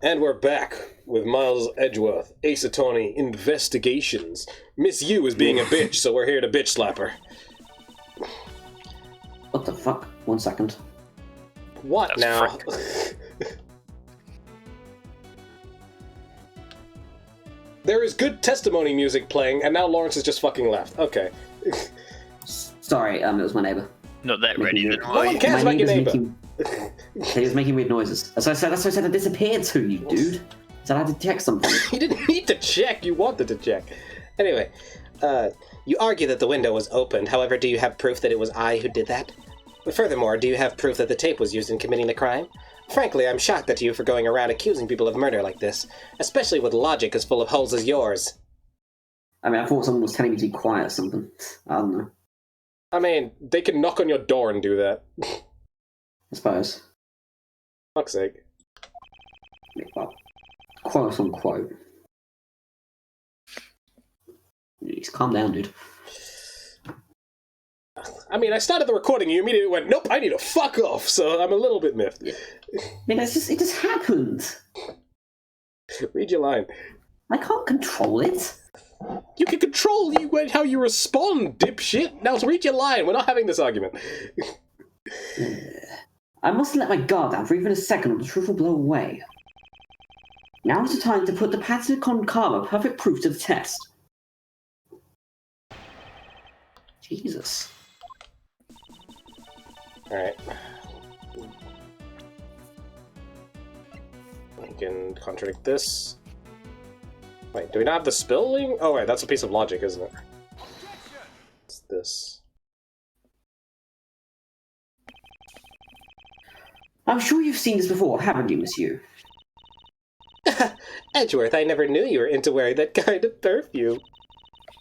And we're back with Miles Edgeworth, Ace Attorney, Investigations. Miss U is being a bitch, so we're here to bitch slap her. What the fuck? 1 second. What That's now? There is good testimony music playing, and now Lawrence has just fucking left. Okay. Sorry, it was my neighbour. Not that ready then, No were one you? cares about your neighbour. He was making weird noises. That's why I said I disappeared to you, dude. So I had to check something. You didn't need to check, you wanted to check. Anyway, you argue that the window was opened, however, do you have proof that it was I who did that? Furthermore, do you have proof that the tape was used in committing the crime? Frankly, I'm shocked at you for going around accusing people of murder like this, especially with logic as full of holes as yours. I mean, I thought someone was telling me to be quiet or something. I don't know. I mean, they can knock on your door and do that. I suppose. Fuck's sake. Well, quote unquote. Just calm down, dude. I mean, I started the recording, you immediately went, nope, I need to fuck off, so I'm a little bit miffed. Yeah. I mean, it just happened. Read your line. I can't control it. You can control how you respond, dipshit! Now read your line, we're not having this argument. I mustn't let my guard down for even a second or the truth will blow away. Now is the time to put the pattern con karma perfect proof to the test. Jesus. Alright. We can contradict this. Wait, do we not have the spilling? Oh wait, that's a piece of logic, isn't it? It's this. I'm sure you've seen this before, haven't you, monsieur? Edgeworth, I never knew you were into wearing that kind of perfume.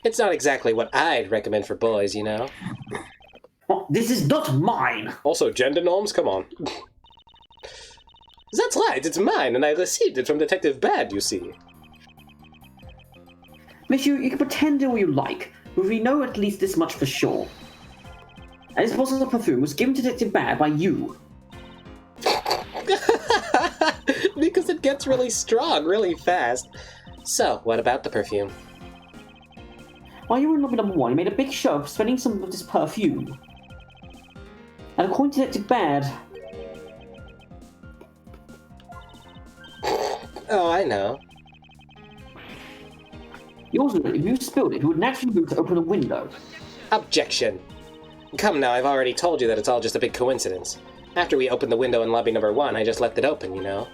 It's not exactly what I'd recommend for boys, you know. Oh, this is not mine! Also, gender norms? Come on. That's right, it's mine, and I received it from Detective Bad, you see. Monsieur, you can pretend all you like, but we know at least this much for sure. And this bottle of perfume was given to Detective Bad by you. Because it gets really strong really fast. So, what about the perfume? While you were in lobby number 1, you made a big show of spending some of this perfume. And according to Detective Bad... Oh, I know. You also know if you spilled it, you would naturally move to open a window. Objection. Come now, I've already told you that it's all just a big coincidence. After we opened the window in lobby number 1, I just left it open, you know?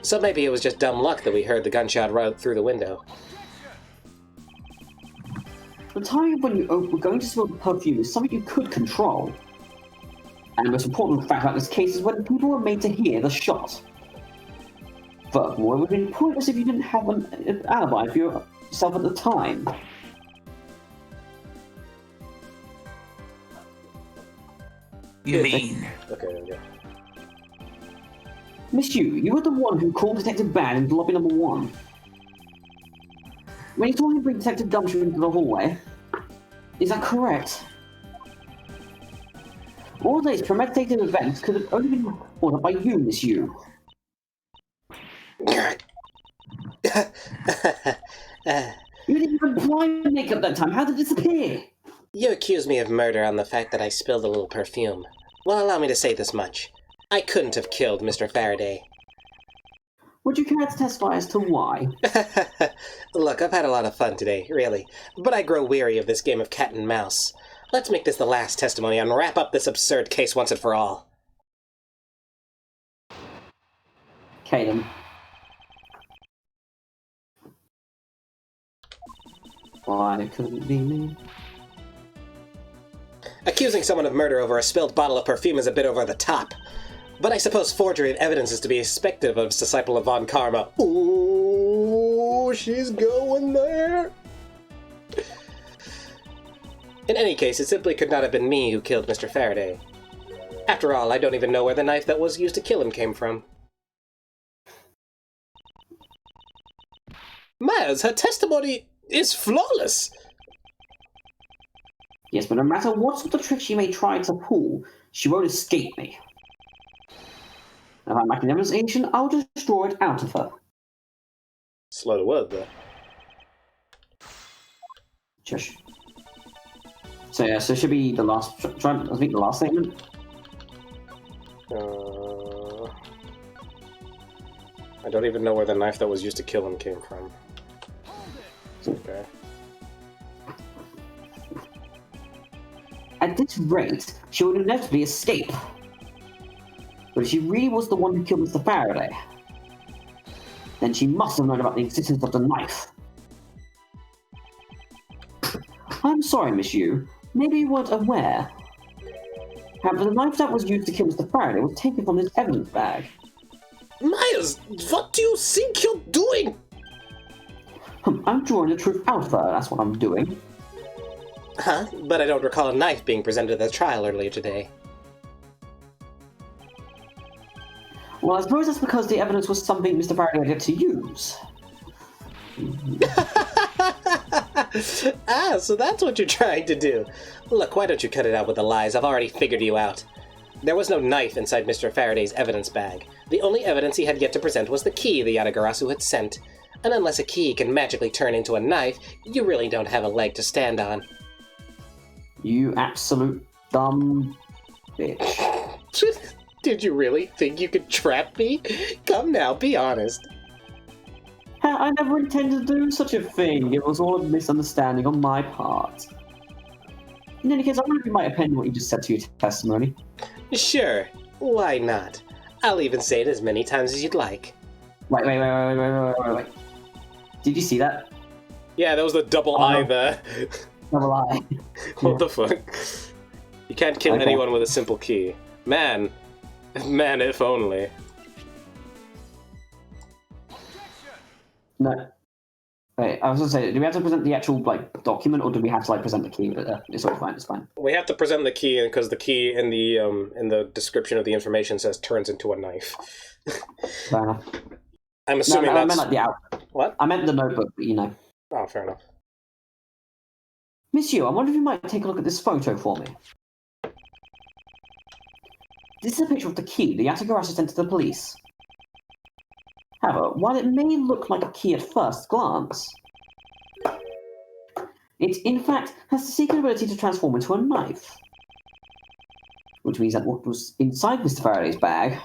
So maybe it was just dumb luck that we heard the gunshot right through the window. The timing of when you were going to spill the perfume is something you could control. And the most important fact about this case is when people were made to hear the shot. Furthermore, it would have been pointless if you didn't have an alibi for yourself at the time. You mean? Okay, there we go. Miss you were the one who called Detective Bad into lobby number 1. When you saw him bring Detective Dumpster into the hallway, is that correct? All these premeditated events could have only been ordered by you, Miss You. You didn't even apply makeup that time. How did it disappear? You accuse me of murder on the fact that I spilled a little perfume. Well, allow me to say this much. I couldn't have killed Mr. Faraday. Would you care to testify as to why? Look, I've had a lot of fun today, really. But I grow weary of this game of cat and mouse. Let's make this the last testimony and wrap up this absurd case once and for all. Okay then. Why couldn't it be me? Accusing someone of murder over a spilled bottle of perfume is a bit over the top. But I suppose forgery of evidence is to be expected of a disciple of Von Karma. Ooh, she's going there! In any case, it simply could not have been me who killed Mr. Faraday. After all, I don't even know where the knife that was used to kill him came from. Miles, her testimony is flawless! Yes, but no matter what sort of trick she may try to pull, she won't escape me. If I'm making a demonstration, I'll just draw it out of her. Slow to what, though? Shush. So yeah, so it should be the last. I think the last statement. I don't even know where the knife that was used to kill him came from. Okay. At this rate, she would inevitably escape. But if she really was the one who killed Mr. Faraday, then she must have known about the existence of the knife. I'm sorry, Miss Yu. Maybe you weren't aware. However, the knife that was used to kill Mr. Faraday was taken from his evidence bag. Miles, what do you think you're doing? I'm drawing the truth out of her, that's what I'm doing. Huh? But I don't recall a knife being presented at the trial earlier today. Well, I suppose that's because the evidence was something Mr. Faraday had to use. Ah, so that's what you're trying to do. Look, why don't you cut it out with the lies? I've already figured you out. There was no knife inside Mr. Faraday's evidence bag. The only evidence he had yet to present was the key the Yatagarasu had sent. And unless a key can magically turn into a knife, you really don't have a leg to stand on. You absolute dumb bitch. Did you really think you could trap me? Come now, be honest. I never intended to do such a thing. It was all a misunderstanding on my part. In any case, I wonder if you might append what you just said to your testimony. Sure, why not? I'll even say it as many times as you'd like. Wait. Did you see that? Yeah, that was the double eye there. Double eye. What the fuck? You can't kill anyone with a simple key. Man, if only. No. Wait, I was gonna say, do we have to present the actual document, or do we have to present the key? It's all fine. It's fine. We have to present the key because the key in the description of the information says turns into a knife. Fair enough. I'm assuming that's... I meant the out. What? I meant the notebook, but you know. Oh, fair enough. Miss Yu, I wonder if you might take a look at this photo for me. This is a picture of the key the Yatagarasu sent to the police. However, while it may look like a key at first glance, it in fact has the secret ability to transform into a knife. Which means that what was inside Mr. Faraday's bag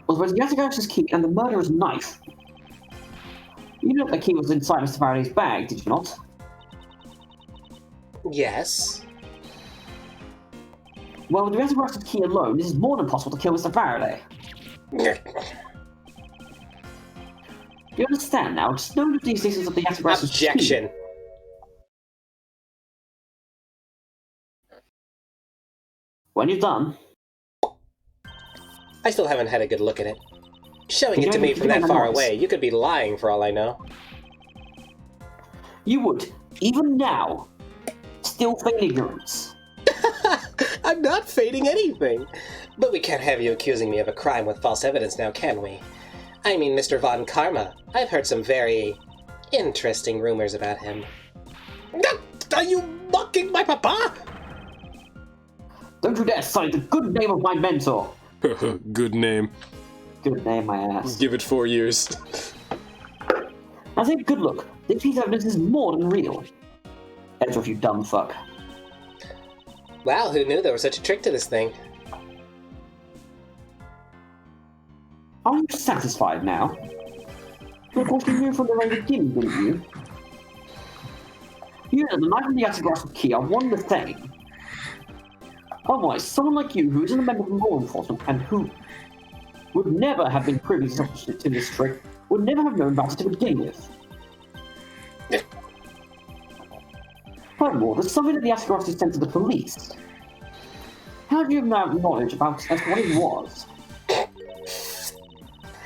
was both Yatagarasu's key and the murderer's knife. You know that the key was inside Mr. Faraday's bag, did you not? Yes. Well, with the Yatagarasu's key alone, this is more than possible to kill Mr. Faraday. You understand now? Just know the existence of the Yatagarasu's key. Objection. When you're done... I still haven't had a good look at it. Showing it to me from that far away, you could be lying for all I know. You would, even now, still feign ignorance. I'm not feigning anything. But we can't have you accusing me of a crime with false evidence now, can we? I mean, Mr. Von Karma, I've heard some very interesting rumors about him. Are you mocking my papa? Don't you dare sully the good name of my mentor! Good name. Good name, my ass. Give it 4 years. I think, good look. This piece of evidence is more than real. That's what you dumb fuck. Wow, who knew there was such a trick to this thing? Are you satisfied now? Of course you knew from the very beginning, didn't you? You know the knife and the Yatagarasu key are one and the same. Otherwise, someone like you who isn't a member of law enforcement and who would never have been privy to this trick would never have known about it to begin with. Furthermore, there's something that the Yatagarasu sent to the police. How do you have knowledge about as to what it was?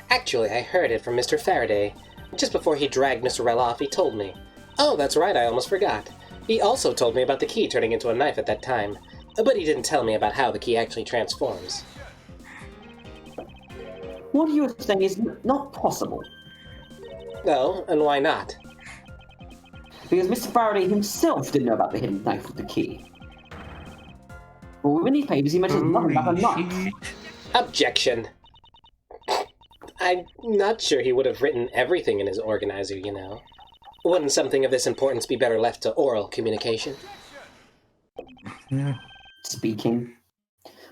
Actually, I heard it from Mr. Faraday. Just before he dragged Mr. Rell off, he told me. Oh, that's right, I almost forgot. He also told me about the key turning into a knife at that time. But he didn't tell me about how the key actually transforms. What you are saying is not possible. Oh, and why not? Because Mr. Faraday himself didn't know about the hidden knife with the key. But within these papers, he mentions nothing about a knife. Objection. I'm not sure he would have written everything in his organizer, you know. Wouldn't something of this importance be better left to oral communication? Speaking.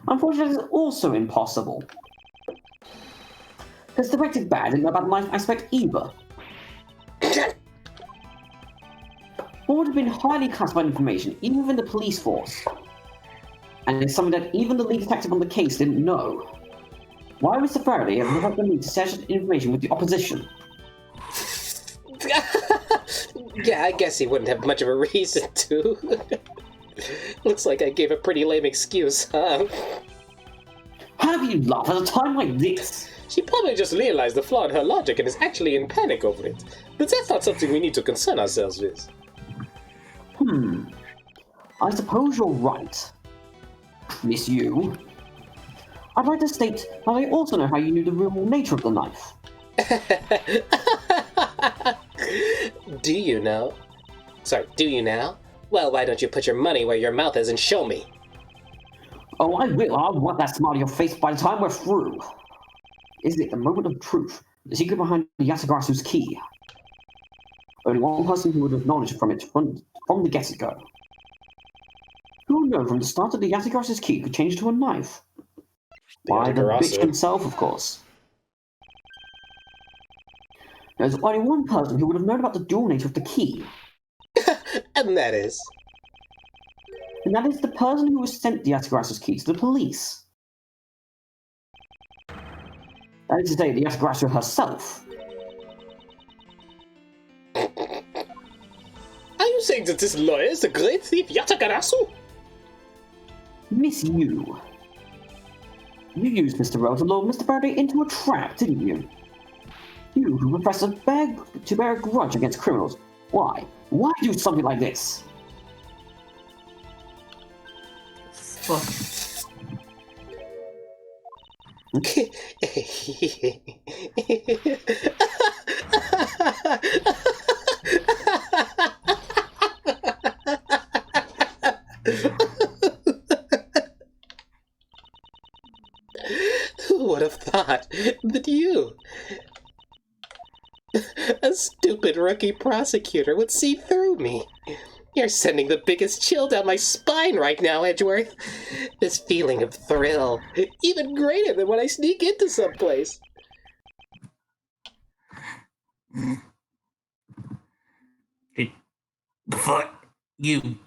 Unfortunately, it's also impossible. Because Detective Bad didn't know about the knife aspect either. What would have been highly classified information, even within the police force. And it's something that even the lead detective on the case didn't know. Why would Mr. Faraday have had the need to share such information with the opposition? Yeah, I guess he wouldn't have much of a reason to. Looks like I gave a pretty lame excuse, huh? How do you laugh at a time like this? She probably just realized the flaw in her logic and is actually in panic over it. But that's not something we need to concern ourselves with. I suppose you're right. Miss Yu. I'd like to state that I also know how you knew the real nature of the knife. Do you know? Sorry, do you now? Well, why don't you put your money where your mouth is and show me? Oh, I will. I'll want that smile on your face by the time we're through. Is it the moment of truth? The secret behind Yatagarasu's key? Only one person who would have knowledge from it from the get-go. Who knew from the start that the Yatagarasu's key could change to a knife? Why, the bitch himself, of course. There's only one person who would have known about the dual nature of the key. And that is? And that is the person who was sent the Yatagarasu's key to the police. That is to say, the Yatagarasu herself. Are you saying that this lawyer is the great thief Yatagarasu? Miss Yu. You used Mr. Rell to lure Mr. Faraday into a trap, didn't you? You who profess to bear a grudge against criminals. Why? Why do something like this? Fuck. Who would have thought that you, a stupid rookie prosecutor, would see through me? You're sending the biggest chill down my spine right now, Edgeworth. This feeling of thrill, even greater than when I sneak into someplace. Hey, the fuck? You.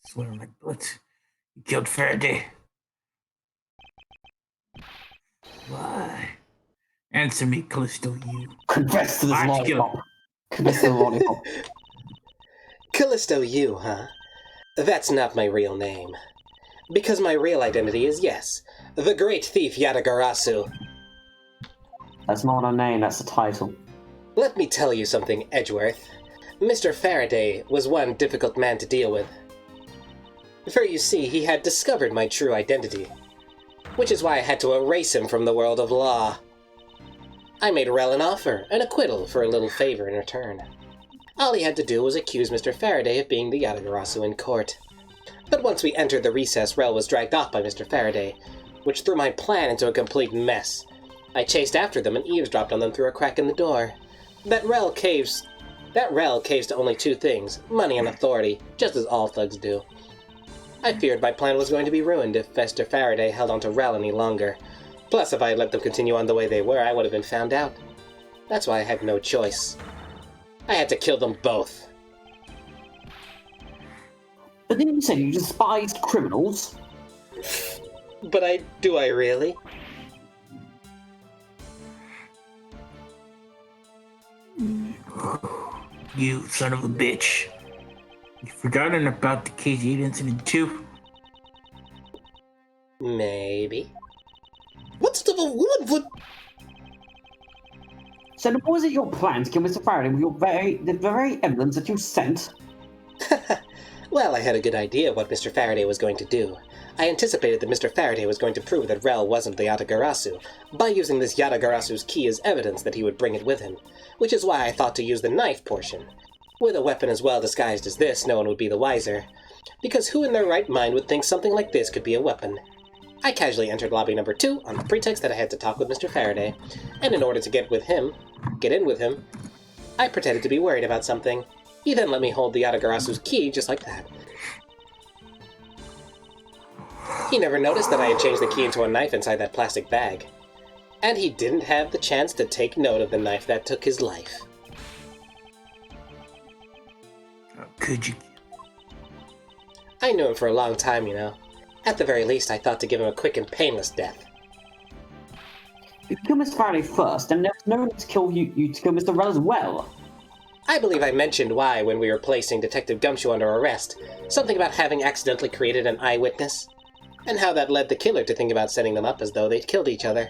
Swear on my blood. You killed Faraday. Why? Answer me, Callisto, you. Confess to this Why'd you lollipop. Confess to the lollipop. Callisto Yu, huh? That's not my real name. Because my real identity is, yes, the great thief Yatagarasu. That's not a name, that's a title. Let me tell you something, Edgeworth. Mr. Faraday was one difficult man to deal with. For you see, he had discovered my true identity, which is why I had to erase him from the world of law. I made Rell an offer, an acquittal, for a little favor in return. All he had to do was accuse Mr. Faraday of being the Yatagarasu in court. But once we entered the recess, Rell was dragged off by Mr. Faraday, which threw my plan into a complete mess. I chased after them and eavesdropped on them through a crack in the door. That Rell caves to only two things, money and authority, just as all thugs do. I feared my plan was going to be ruined if Mr. Faraday held on to Rell any longer. Plus, if I had let them continue on the way they were, I would have been found out. That's why I had no choice. I had to kill them both. But didn't you say you despised criminals? But do I really? You son of a bitch. You've forgotten about the KG incident too? Maybe. What sort of a woman would... So was it your plan to kill Mr. Faraday with the very evidence that you sent? Well, I had a good idea what Mr. Faraday was going to do. I anticipated that Mr. Faraday was going to prove that Rell wasn't the Yatagarasu, by using this Yatagarasu's key as evidence that he would bring it with him, which is why I thought to use the knife portion. With a weapon as well disguised as this, no one would be the wiser, because who in their right mind would think something like this could be a weapon? I casually entered lobby number 2 on the pretext that I had to talk with Mr. Faraday, and in order to get in with him, I pretended to be worried about something. He then let me hold the Yatagarasu's key just like that. He never noticed that I had changed the key into a knife inside that plastic bag. And he didn't have the chance to take note of the knife that took his life. How could you? I knew him for a long time, you know. At the very least, I thought to give him a quick and painless death. You killed Mr. Faraday first, and there was no need to kill you to kill Mr. Rell as well. I believe I mentioned why when we were placing Detective Gumshoe under arrest. Something about having accidentally created an eyewitness. And how that led the killer to think about setting them up as though they'd killed each other.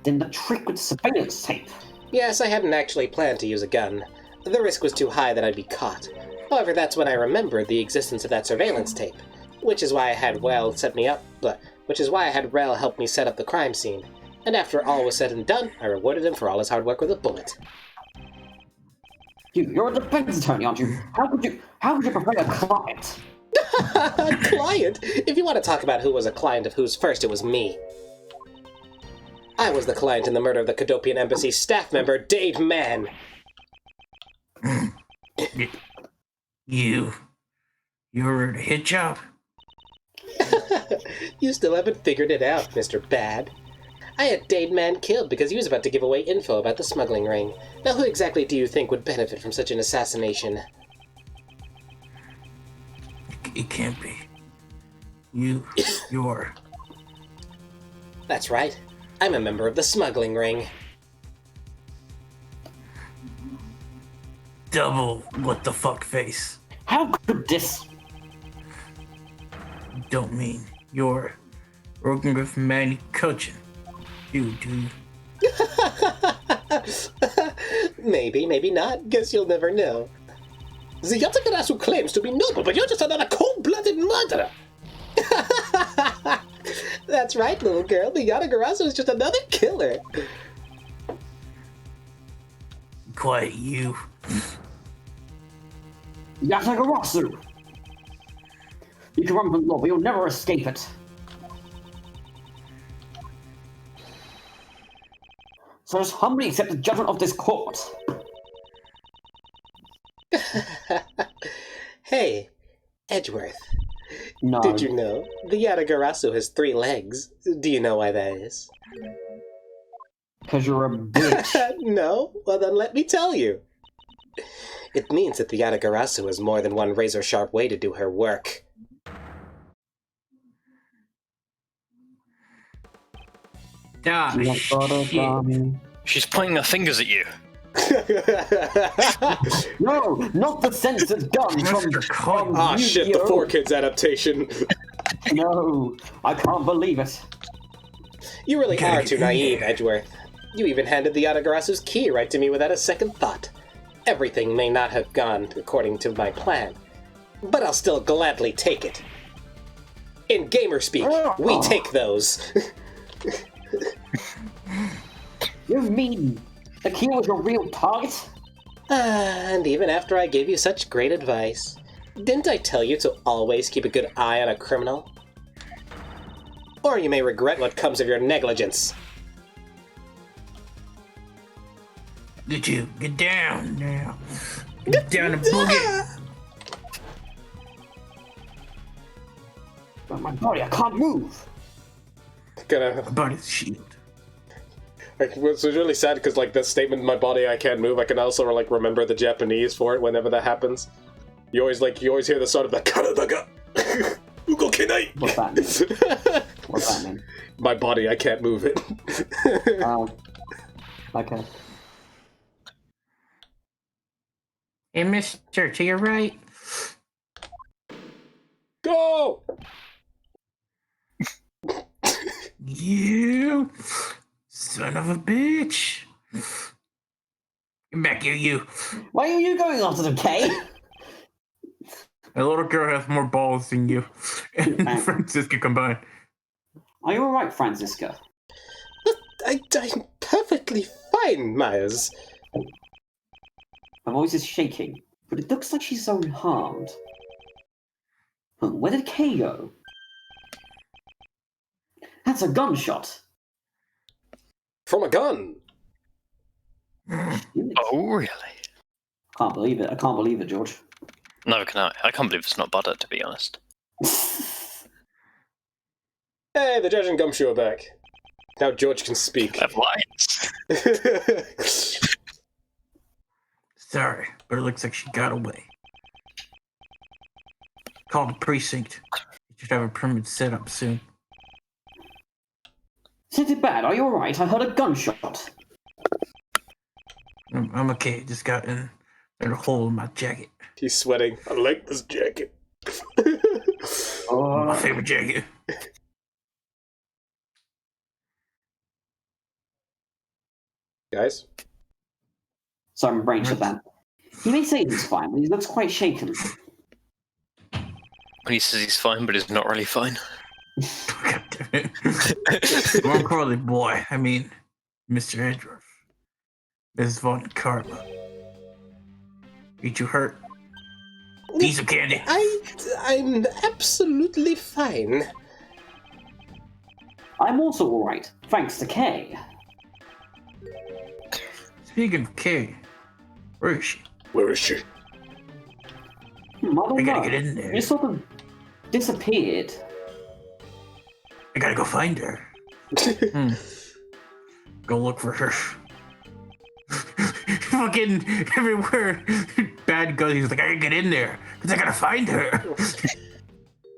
Then the trick with the surveillance tape. Yes, I hadn't actually planned to use a gun. The risk was too high that I'd be caught. However, that's when I remembered the existence of that surveillance tape. Which is why I had Rell help me set up the crime scene. And after all was said and done, I rewarded him for all his hard work with a bullet. You're a defense attorney, aren't you? How could you prevent a client? A client? If you want to talk about who was a client of whose first, it was me. I was the client in the murder of the Cadopian Embassy's staff member, Dave Mann. You're a hit job? You still haven't figured it out, Mr. Bad. I had Dade Mann killed because he was about to give away info about the smuggling ring. Now who exactly do you think would benefit from such an assassination? It can't be. You're... That's right. I'm a member of the smuggling ring. Double what the fuck face. How could this? Don't mean you're working with Manny Cochin. You do. Maybe, maybe not. Guess you'll never know. The Yatagarasu claims to be noble, but you're just another cold-blooded murderer. That's right, little girl. The Yatagarasu is just another killer. Quiet, you. Yatagarasu! You can run from the law, but you'll never escape it. So just humbly accept the judgment of this court. Hey, Edgeworth. No. Did you know? The Yatagarasu has 3 legs. Do you know why that is? Because you're a bitch. No? Well then let me tell you. It means that the Yatagarasu has more than one razor-sharp way to do her work. Ah, shit. She's pointing her fingers at you. No, not the censored gun from Ah, shit, the Yu-Gi-Oh! 4Kids adaptation. No, I can't believe it. You really are too naive, Edgeworth. You even handed the Yatagarasu's key right to me without a second thought. Everything may not have gone according to my plan, but I'll still gladly take it. In gamer speak, we take those. You mean the key was your real target? And even after I gave you such great advice, didn't I tell you to always keep a good eye on a criminal? Or you may regret what comes of your negligence. Did you get down now? Get down and boogie. But my body, I can't move. About his shield. Like, it's really sad because, like, that statement, "My body, I can't move," I can also, like, remember the Japanese for it whenever that happens. You always hear the sound of the "Karada ga ugokenai." What's that mean? What's that mean? My body, I can't move it. Okay. Hey, mister, to your right. Go! You son of a bitch. Get back here, you. Why are you going after them, Kay? A little girl has more balls than you and Francisca combined. Are you alright, Francisca? I'm perfectly fine, Myers. Her voice is shaking, but it looks like she's unharmed. Where did Kay go? That's a gunshot. From a gun! Oh, really? Can't believe it. I can't believe it, George. No, can I? I can't believe it's not butter, to be honest. Hey, the judge and Gumshoe are back. Now George can speak. I have lines. Sorry, but it looks like she got away. Call the precinct. You should have a permit set up soon. Isn't it bad? Are you alright? I heard a gunshot. I'm okay. Just got in a hole in my jacket. He's sweating. I like this jacket. My favorite jacket. Guys? Sorry, my brain shut down. He may say he's fine, but he looks quite shaken. When he says he's fine, but he's not really fine. God damn it. More importantly, boy. I mean, Mr. Edgeworth. Mrs. Von Karma. Get you hurt? Piece of candy. I'm absolutely fine. I'm also alright, thanks to Kay. Speaking of Kay, where is she? Where is she? I don't I gotta know. get in there. You sort of disappeared. I gotta go find her. Go look for her. Fucking everywhere bad goes, he's like, I gotta get in there, because I gotta find her.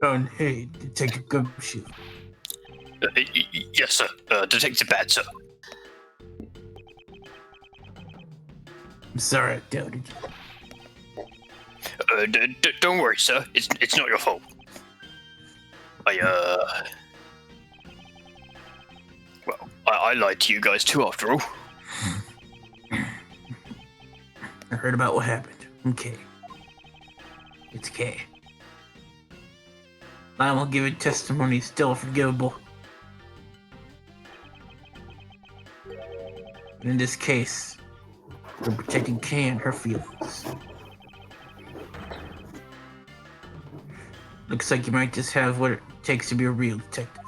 Oh, hey, Detective Gumshoe. Yes, sir. Detective Bad, sir. I'm sorry I doubted you. Don't worry, sir. It's not your fault. I lied to you guys too, after all. I heard about what happened. I'm Kay. It's Kay. Lionel giving testimony is still forgivable. But in this case, we're protecting Kay and her feelings. Looks like you might just have what it takes to be a real detective.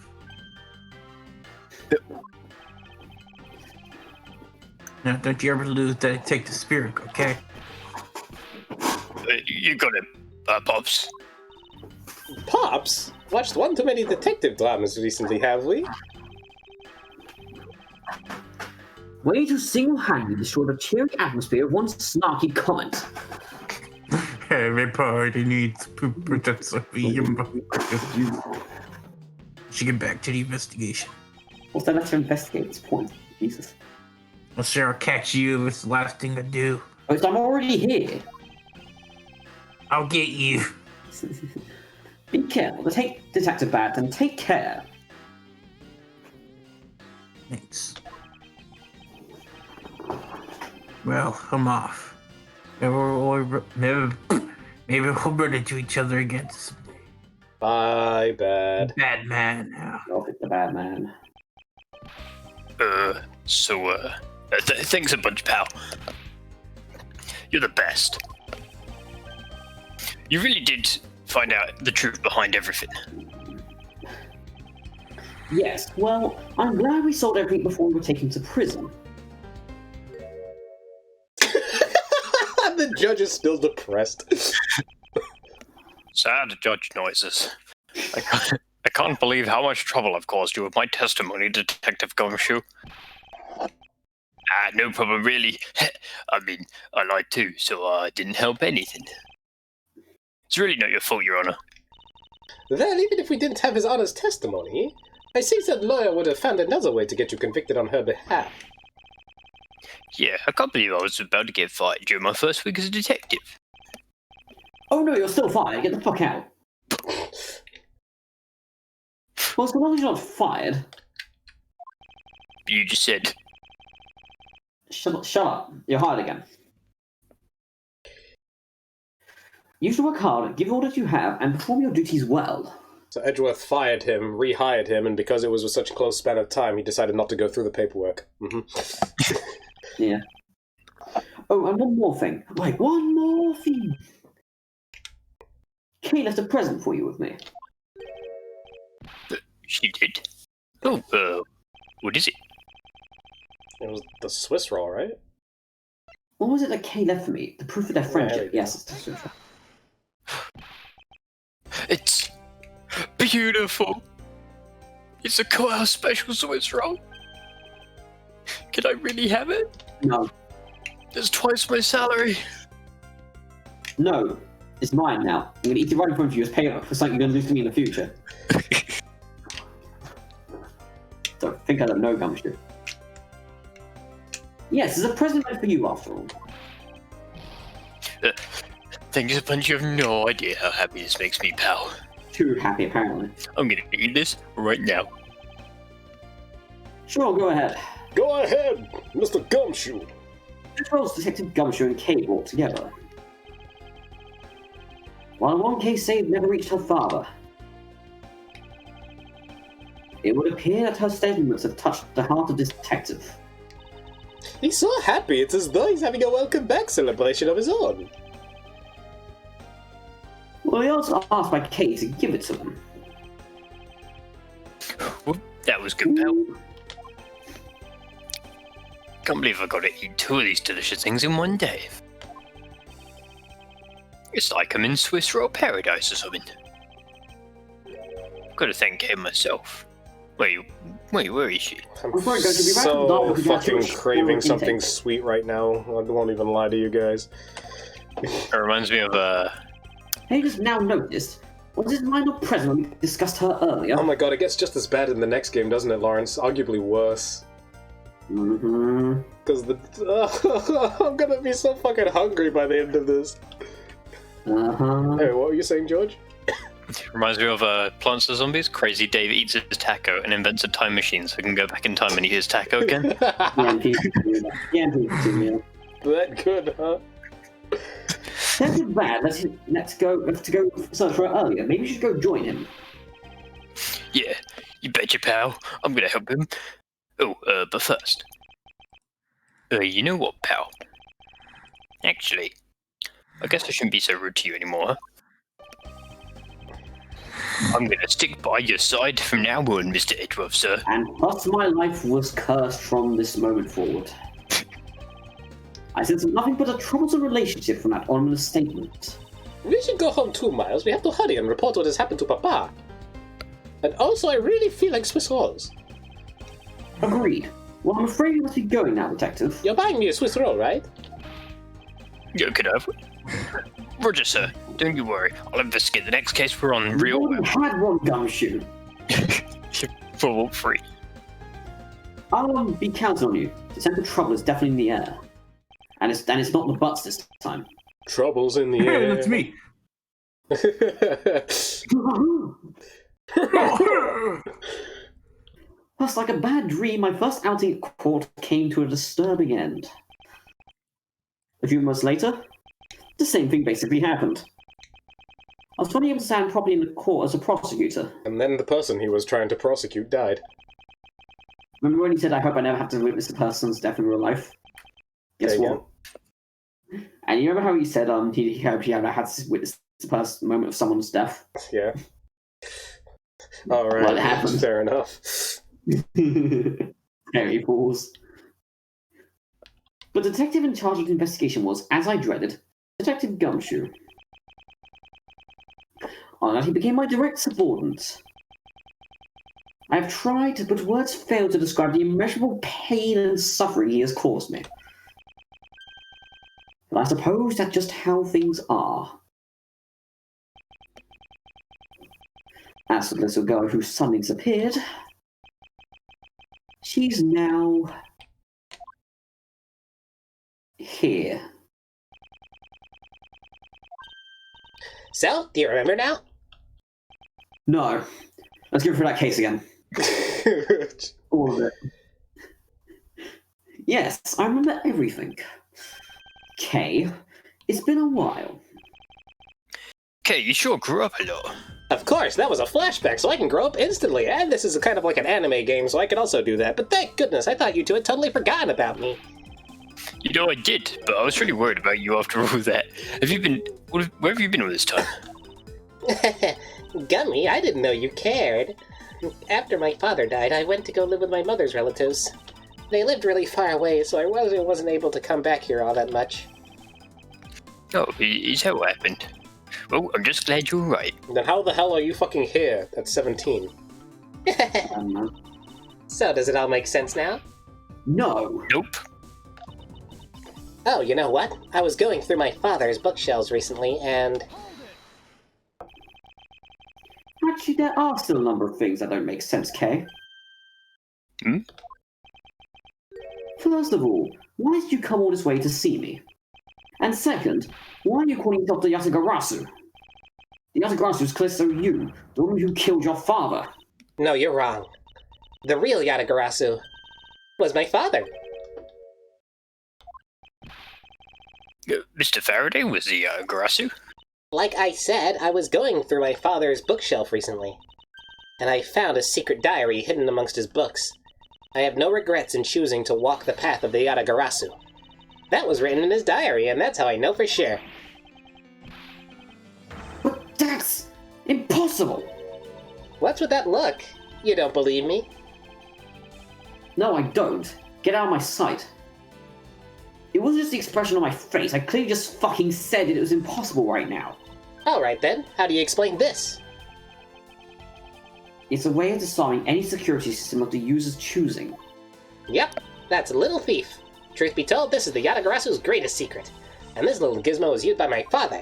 Now, don't you ever lose that detective spirit, okay? You got it, Pops. Pops? Watched one too many detective dramas recently, have we? Way to single-handedly destroy the cheery atmosphere of one snarky comment. Everybody needs poop, that's a Should get back to the investigation. What's there left to investigate at this point? Jesus. I'll sure catch you if it's the last thing I do. Oh, so I'm already here. I'll get you. Be careful. Take Detective Bad and take care. Thanks. Well, I'm off. Maybe we'll run into each other again someday. Bye, Bad. Bad man now. I'll pick the bad man. Thanks a bunch, pal. You're the best. You really did find out the truth behind everything. Yes, well, I'm glad we sold everything before we were taken to prison. The judge is still depressed. Sad judge noises. I can't believe how much trouble I've caused you with my testimony, Detective Gumshoe. No problem, really. I mean, I lied too, so it didn't help anything. It's really not your fault, Your Honor. Well, even if we didn't have his Honor's testimony, I see that lawyer would have found another way to get you convicted on her behalf. Yeah, I can't believe I was about to get fired during my first week as a detective. Oh no, you're still fired. Get the fuck out. Well, so long as you're not fired. You just said... Shut up. You're hired again. You should work hard, give all that you have, and perform your duties well. So Edgeworth fired him, rehired him, and because it was such a close span of time, he decided not to go through the paperwork. Yeah. Oh, and one more thing. Like, one more thing. Kay left a present for you with me. She did? Oh, what is it? It was the Swiss roll, right? What was it that Kay left for me? The proof of their friendship. Yeah. Yes, it's the Swiss roll. It's beautiful. It's a courthouse special Swiss roll. Can I really have it? No. There's twice my salary. No. It's mine now. I'm gonna eat it right in front of you as payment for something you're gonna lose to me in the future. Don't think I don't know, Gumshoe. Yes, it's a present meant for you after all. Thanks a bunch. You have no idea how happy this makes me, pal. Too happy, apparently. I'm gonna eat this right now. Sure, go ahead. Go ahead, Mr. Gumshoe. This rolls Detective Gumshoe and Kate walk together. While one case saved never reached her father, it would appear that her statements have touched the heart of this detective. He's so happy, it's as though he's having a welcome back celebration of his own. Well, he also asked by Kate to give it to him. Well, that was good, pal. Can't believe I got to eat 2 of these delicious things in one day. It's like I'm in Swiss roll paradise or something. Got to thank Kay myself. Wait, where is she? I'm I'm sorry, guys, you'll be back on the so dot with fucking the craving intake. something sweet right now. I won't even lie to you guys. It reminds me of Have you just now noticed? Was his mind not present when we discussed her earlier? Oh my god, it gets just as bad in the next game, doesn't it, Lawrence? Arguably worse. Mm-hmm. Because I'm gonna be so fucking hungry by the end of this. Uh-huh. Hey, what were you saying, George? reminds me of Plants vs Zombies. Crazy Dave eats his taco and invents a time machine so he can go back in time and eat his taco again. Yeah, That good, huh? That's bad. Let's go search for her earlier. Maybe we should go join him. Yeah, you betcha, pal. I'm gonna help him. Oh, but first. You know what, pal? Actually, I guess I shouldn't be so rude to you anymore. I'm gonna stick by your side from now on, Mr. Edgeworth, sir. And thus my life was cursed from this moment forward. I sense nothing but a troublesome relationship from that ominous statement. We should go home too, Miles. We have to hurry and report what has happened to Papa. And also, I really feel like Swiss rolls. Agreed. Well, I'm afraid we must be going now, Detective. You're buying me a Swiss roll, right? You could have. Roger, sir. Don't you worry. I'll investigate the next case we're on real We well. had one Gumshoe. For free. I'll be counting on you. The scent of trouble is definitely in the air. And it's not the butts this time. Trouble's in the Hey, air. that's me. Thus, like a bad dream, my first outing at court came to a disturbing end. A few months later, the same thing basically happened. I was finally able to stand properly in the court as a prosecutor. And then the person he was trying to prosecute died. Remember when he said, I hope I never have to witness a person's death in real life? Guess There you what? And you remember how he said he hoped he never had to witness the moment of someone's death? Yeah. Alright, Well, it happened. fair enough. Very pause. But the detective in charge of the investigation was, as I dreaded, Detective Gumshoe. On that, he became my direct subordinate. I have tried, but words fail to describe the immeasurable pain and suffering he has caused me. But I suppose that's just how things are. As for the little girl who suddenly disappeared, she's now here. So, do you remember now? No. Let's go through that case again. All of it. Yes, I remember everything. Kay, it's been a while. Okay, you sure grew up a lot. Of course, that was a flashback, so I can grow up instantly, and this is kind of like an anime game, so I can also do that. But thank goodness, I thought you two had totally forgotten about me. You know, I did, but I was really worried about you after all that. Where have you been all this time? Gummy, I didn't know you cared. After my father died, I went to go live with my mother's relatives. They lived really far away, so I wasn't able to come back here all that much. Oh, is that what happened? Well, I'm just glad you're right. Then how the hell are you fucking here at 17? So, does it all make sense now? No. Nope. Oh, you know what? I was going through my father's bookshelves recently, and... Actually, there are still a number of things that don't make sense, Kay. Hmm? First of all, why did you come all this way to see me? And second, why are you calling yourself the Yatagarasu? The Yatagarasu is Callisto you, the woman who killed your father. No, you're wrong. The real Yatagarasu was my father. Mr. Faraday was the Garasu? Like I said, I was going through my father's bookshelf recently, and I found a secret diary hidden amongst his books. I have no regrets in choosing to walk the path of the Yatagarasu. That was written in his diary, and that's how I know for sure. But that's impossible! What's with that look? You don't believe me? No, I don't. Get out of my sight. It wasn't just the expression on my face. I clearly just fucking said it was impossible right now. Alright then, how do you explain this? It's a way of disarming any security system of the user's choosing. Yep, that's Little Thief. Truth be told, this is the Yatagarasu's greatest secret. And this little gizmo was used by my father.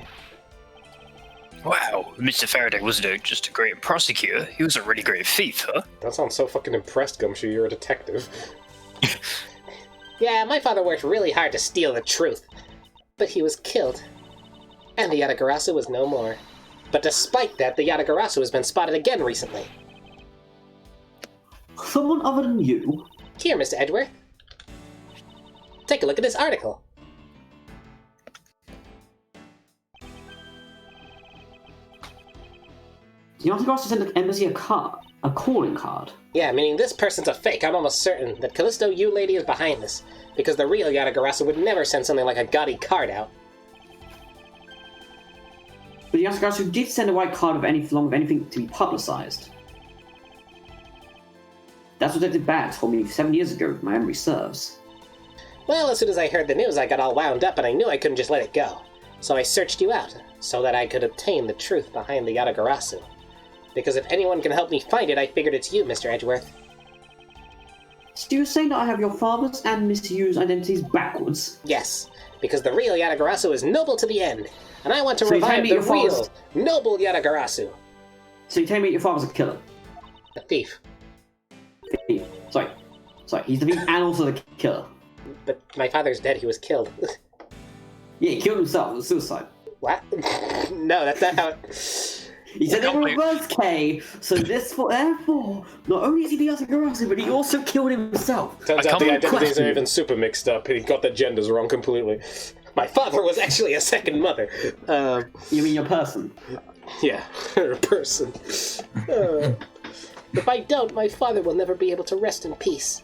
Wow, Mr. Faraday wasn't just a great prosecutor, he was a really great thief, huh? That sounds so fucking impressed, Gumshoe. You're a detective. Yeah, my father worked really hard to steal the truth. But he was killed. And the Yatagarasu was no more. But despite that, the Yatagarasu has been spotted again recently. Someone other than you? Here, Mr. Edgeworth. Take a look at this article. The Yatagarasu sent the embassy a calling card. Yeah, meaning this person's a fake. I'm almost certain that Callisto You Lady is behind this. Because the real Yatagarasu would never send something like a gaudy card out. But the Yatagarasu did send a white card along with anything to be publicized. That's what Detective Baggs told me 7 years ago, if my memory serves. Well, as soon as I heard the news, I got all wound up and I knew I couldn't just let it go. So I searched you out, so that I could obtain the truth behind the Yatagarasu. Because if anyone can help me find it, I figured it's you, Mr. Edgeworth. So you're saying that I have your father's and Mr. Yu's identities backwards? Yes, because the real Yatagarasu is noble to the end, and I want to So you tell revive me the your father's- real, noble Yatagarasu. So you tell me your father's a killer? A thief. Thief. Sorry, he's the thief and also the killer. But my father's dead, he was killed. Yeah, he killed himself, it was suicide. What? No, that's not how it... He said they were reverse K, so therefore, not only is he the Yatagarasu, but he also killed himself. Turns I out the come- identities question. are even super mixed up. He got the genders wrong completely. My father was actually a second mother. You mean your person? Yeah, her person. If I don't, my father will never be able to rest in peace.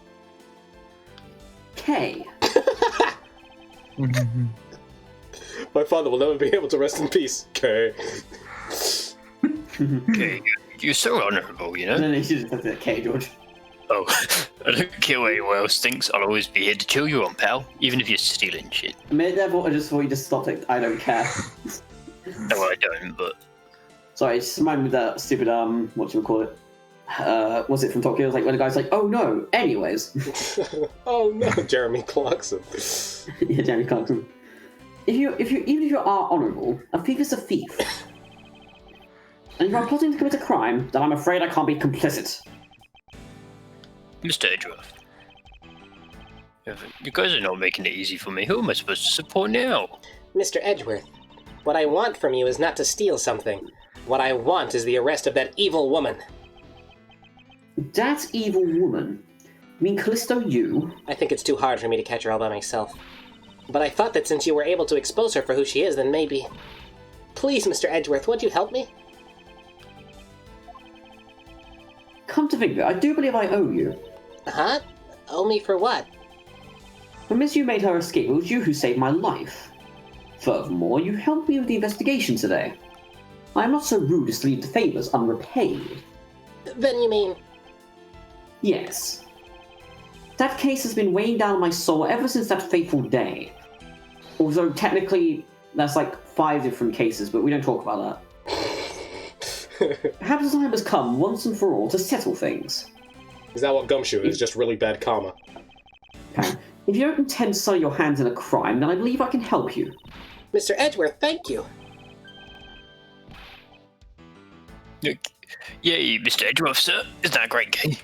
K. My father will never be able to rest in peace. Okay. Okay, you're so honourable, you know? No, you should have said K, George. Oh, I don't care what anyone else thinks, I'll always be here to chill you on, pal, even if you're stealing shit. Therefore, I just thought you just stopped it. I don't care. No, I don't, but... Sorry, it just reminded me of that stupid, what do you call it? Was it from Tokyo? It was like when the guy's like, oh no, anyways. Oh no, Jeremy Clarkson. Yeah, Jeremy Clarkson. Even if you are honourable, a thief is a thief. And if I'm plotting to commit a crime, then I'm afraid I can't be complicit. Mr. Edgeworth. You guys are not making it easy for me. Who am I supposed to support now? Mr. Edgeworth, what I want from you is not to steal something. What I want is the arrest of that evil woman. That evil woman? You mean Callisto you? I think it's too hard for me to catch her all by myself. But I thought that since you were able to expose her for who she is, then maybe... Please, Mr. Edgeworth, would you help me? Come to think of it, I do believe I owe you. Huh? Owe me for what? When Miss Yu made her escape, it was you who saved my life. Furthermore, you helped me with the investigation today. I am not so rude as to leave the favours unrepaid. Then you mean... Yes. That case has been weighing down my soul ever since that fateful day. Although technically, that's like 5 different cases, but we don't talk about that. Perhaps the time has come, once and for all, to settle things. Is that what Gumshoe is? Just really bad karma. Okay. If you don't intend to sully your hands in a crime, then I believe I can help you. Mr. Edgeworth, thank you. Yay, Mr. Edgeworth, sir. Isn't that a great game?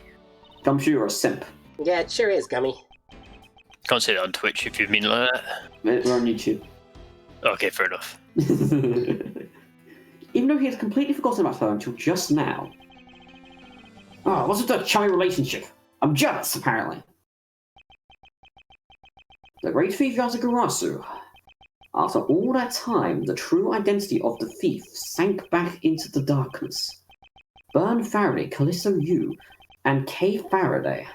Gumshoe, you're a simp. Yeah, it sure is, Gummy. Can't say that on Twitch if you mean like that. We're on YouTube. Okay, fair enough. Even though he had completely forgotten about her until just now. Oh, what's with that chummy relationship? I'm jealous, apparently. The great thief Yatagarasu. After all that time, the true identity of the thief sank back into the darkness. Bern Faraday, Callisto Yu, and Kay Faraday.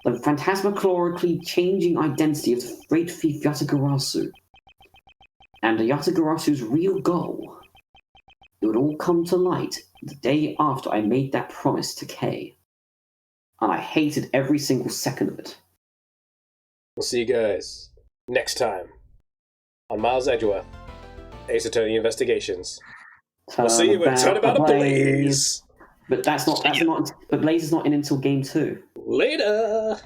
The phantasmagorically changing identity of the great thief Yatagarasu. And Yatagarasu's real goal. It would all come to light the day after I made that promise to Kay. And I hated every single second of it. We'll see you guys next time on Miles Edgeworth, Ace Attorney Investigations. We'll see you in Turn About a Blaze. But but Blaze is not in until game 2. Later.